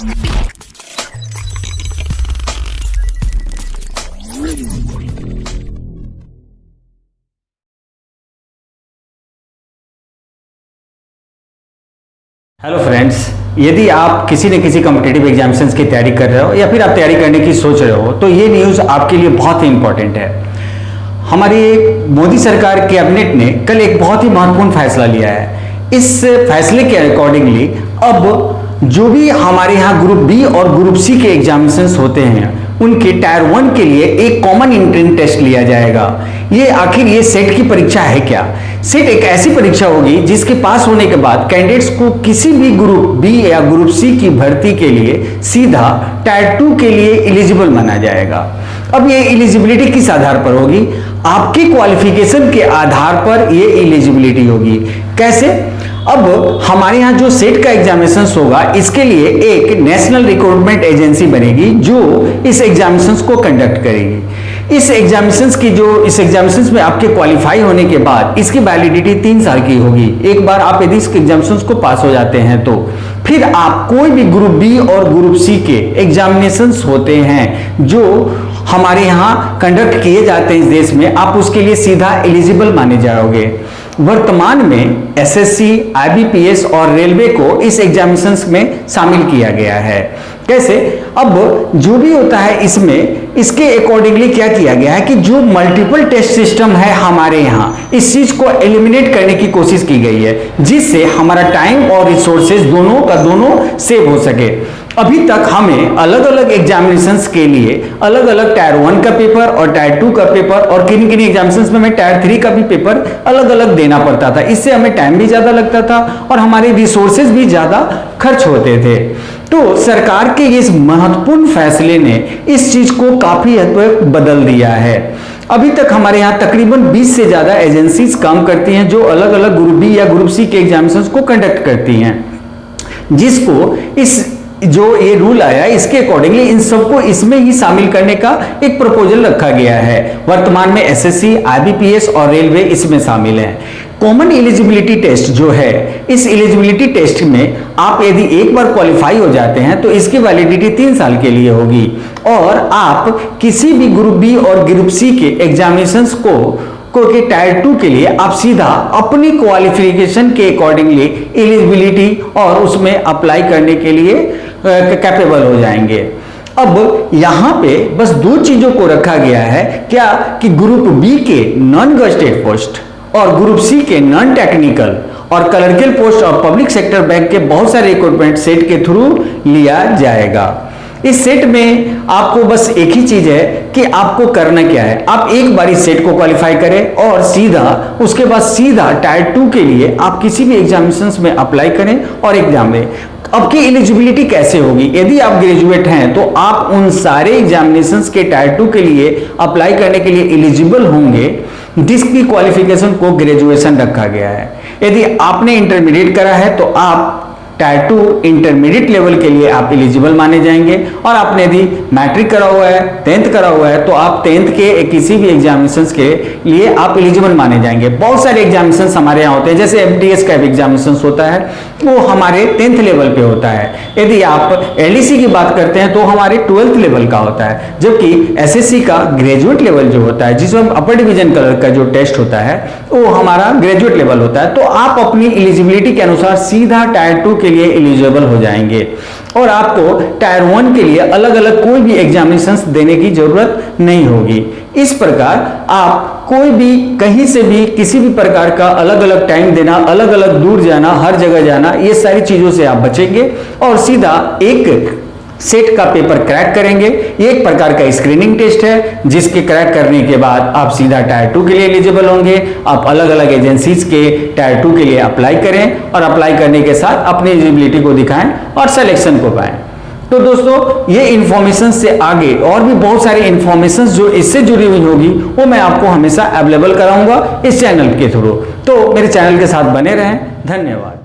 Hello friends, यदि आप किसी न किसी कॉम्पिटिटिव एग्जामिनेशंस की तैयारी कर रहे हो या फिर आप तैयारी करने की सोच रहे हो तो ये न्यूज़ आपके लिए बहुत ही इंपॉर्टेंट है। हमारी मोदी सरकार कैबिनेट ने कल एक बहुत ही महत्वपूर्ण फैसला लिया है। इस फैसले के अकॉर्डिंगली अब जो भी हमारे यहाँ ग्रुप बी और ग्रुप सी के एग्जामिनेशंस होते हैं उनके टायर 1 के लिए एक कॉमन एंट्रेंस टेस्ट लिया जाएगा। ये आखिर ये सेट की परीक्षा है क्या? सेट एक ऐसी परीक्षा होगी जिसके पास होने के बाद कैंडिडेट्स को किसी भी ग्रुप बी या ग्रुप सी की भर्ती के लिए सीधा टायर 2 के लिए एलिजिबल माना जाएगा। अब ये एलिजिबिलिटी किस आधार पर होगी? आपकी क्वालिफिकेशन के आधार पर ये एलिजिबिलिटी होगी। कैसे? अब हमारे यहाँ जो सेट का एग्जामिनेशन होगा इसके लिए एक नेशनल रिक्रूटमेंट एजेंसी बनेगी जो इस एग्जामिनेशन को कंडक्ट करेगी। इस एग्जामिनेशन में आपके क्वालिफाई होने के बाद इसकी वैलिडिटी 3 साल की होगी। एक बार आप यदि इस एग्जामिनेशन को पास हो जाते हैं तो फिर आप कोई भी ग्रुप बी और ग्रुप सी के एग्जामिनेशन होते हैं जो हमारे यहाँ कंडक्ट किए जाते हैं इस देश में, आप उसके लिए सीधा एलिजिबल माने जाओगे। वर्तमान में एसएससी, आईबीपीएस और रेलवे को इस एग्जामिनेशंस में शामिल किया गया है। कैसे? अब जो भी होता है इसमें इसके अकॉर्डिंगली क्या किया गया है कि जो मल्टीपल टेस्ट सिस्टम है हमारे यहाँ इस चीज को एलिमिनेट करने की कोशिश की गई है जिससे हमारा टाइम और रिसोर्सेज दोनों का दोनों सेव हो सके। अभी तक हमें अलग अलग एग्जामिनेशंस के लिए अलग अलग टायर 1 का पेपर और टायर 2 का पेपर और किन किन एग्जामिनेशंस में हमें टायर 3 का भी पेपर अलग अलग देना पड़ता था। इससे हमें टाइम भी ज्यादा लगता था और हमारे रिसोर्सेज भी ज्यादा खर्च होते थे। तो सरकार के इस महत्वपूर्ण फैसले ने इस चीज को काफी हद तक बदल दिया है। अभी तक हमारे यहाँ तकरीबन 20 से ज्यादा एजेंसीज काम करती हैं जो अलग अलग ग्रुप बी या ग्रुप सी के एग्जामिनेशंस को कंडक्ट करती हैं, जिसको इस जो ये रूल आया इसके अकॉर्डिंगली इन सबको इसमें ही शामिल करने का एक प्रपोजल रखा गया है। वर्तमान में एसएससी, आईबीपीएस और रेलवे इसमें शामिल हैं। कॉमन एलिजिबिलिटी टेस्ट जो है, इस एलिजिबिलिटी टेस्ट में आप यदि एक बार क्वालिफाई हो जाते हैं तो इसकी वैलिडिटी 3 साल के लिए होगी और आप किसी भी ग्रुप बी और ग्रुप सी के एग्जामिनेशंस को के टायर 2 के लिए आप सीधा अपनी क्वालिफिकेशन के अकॉर्डिंगली एलिजिबिलिटी और उसमें अप्लाई करने के लिए कैपेबल हो जाएंगे। अब यहां पे बस 2 चीजों को रखा गया है क्या कि ग्रुप बी के नॉन गजेटेड पोस्ट और ग्रुप सी के नॉन टेक्निकल और क्लर्कल पोस्ट और पब्लिक सेक्टर बैंक के बहुत सारे रिक्रूटमेंट सेट के थ्रू लिया जाएगा। इस सेट में आपको बस एक ही चीज है कि आपको करना क्या है, आप एक बार इस सेट को क्वालिफाई करें और सीधा उसके बाद सीधा टायर 2 के लिए आप किसी भी एग्जामिनेशंस में अप्लाई करें और एग्जाम दें। अब की एलिजिबिलिटी कैसे होगी? यदि आप ग्रेजुएट हैं तो आप उन सारे एग्जामिनेशंस के टायर 2 के लिए अप्लाई करने के लिए एलिजिबल होंगे जिसकी क्वालिफिकेशन को ग्रेजुएशन रखा गया है। यदि आपने इंटरमीडिएट करा है तो आप टायर 2 इंटरमीडिएट लेवल के लिए आप एलिजिबल माने जाएंगे और आपने यदि मैट्रिक करा हुआ है, 10th करा हुआ है तो आप 10th के किसी भी एग्जामिनेशंस के लिए आप एलिजिबल माने जाएंगे। बहुत सारे एग्जामिनेशंस हमारे यहाँ होते हैं, जैसे एमटीएस का एग्जामिनेशंस होता है वो हमारे 10th लेवल पे होता है। यदि आप एलडीसी की बात करते हैं तो हमारे 12th लेवल का होता है, जबकि एसएससी का ग्रेजुएट लेवल जो होता है जिसमें अपर डिवीजन कलर का जो टेस्ट होता है वो हमारा ग्रेजुएट लेवल होता है। तो आप अपनी एलिजिबिलिटी के अनुसार सीधा टायर 2 के लिए एलिजिबल हो जाएंगे और आपको टायर 1 के लिए अलग अलग कोई भी एग्जामिनेशंस देने की जरूरत नहीं होगी। इस प्रकार आप कोई भी कहीं से भी किसी भी प्रकार का अलग अलग टाइम देना, अलग अलग दूर जाना, हर जगह जाना, ये सारी चीजों से आप बचेंगे और सीधा एक सेट का पेपर क्रैक करेंगे। ये एक प्रकार का स्क्रीनिंग टेस्ट है जिसके क्रैक करने के बाद आप सीधा टायर 2 के लिए एलिजिबल होंगे। आप अलग अलग एजेंसीज के टायर 2 के लिए अप्लाई करें और अप्लाई करने के साथ अपनी एलिजिबिलिटी को दिखाएं और सिलेक्शन को पाएं। तो दोस्तों ये इंफॉर्मेशन से आगे और भी बहुत सारी इंफॉर्मेशन जो इससे जुड़ी हुई होगी वो मैं आपको हमेशा अवेलेबल कराऊंगा इस चैनल के थ्रू। तो मेरे चैनल के साथ बने रहें। धन्यवाद।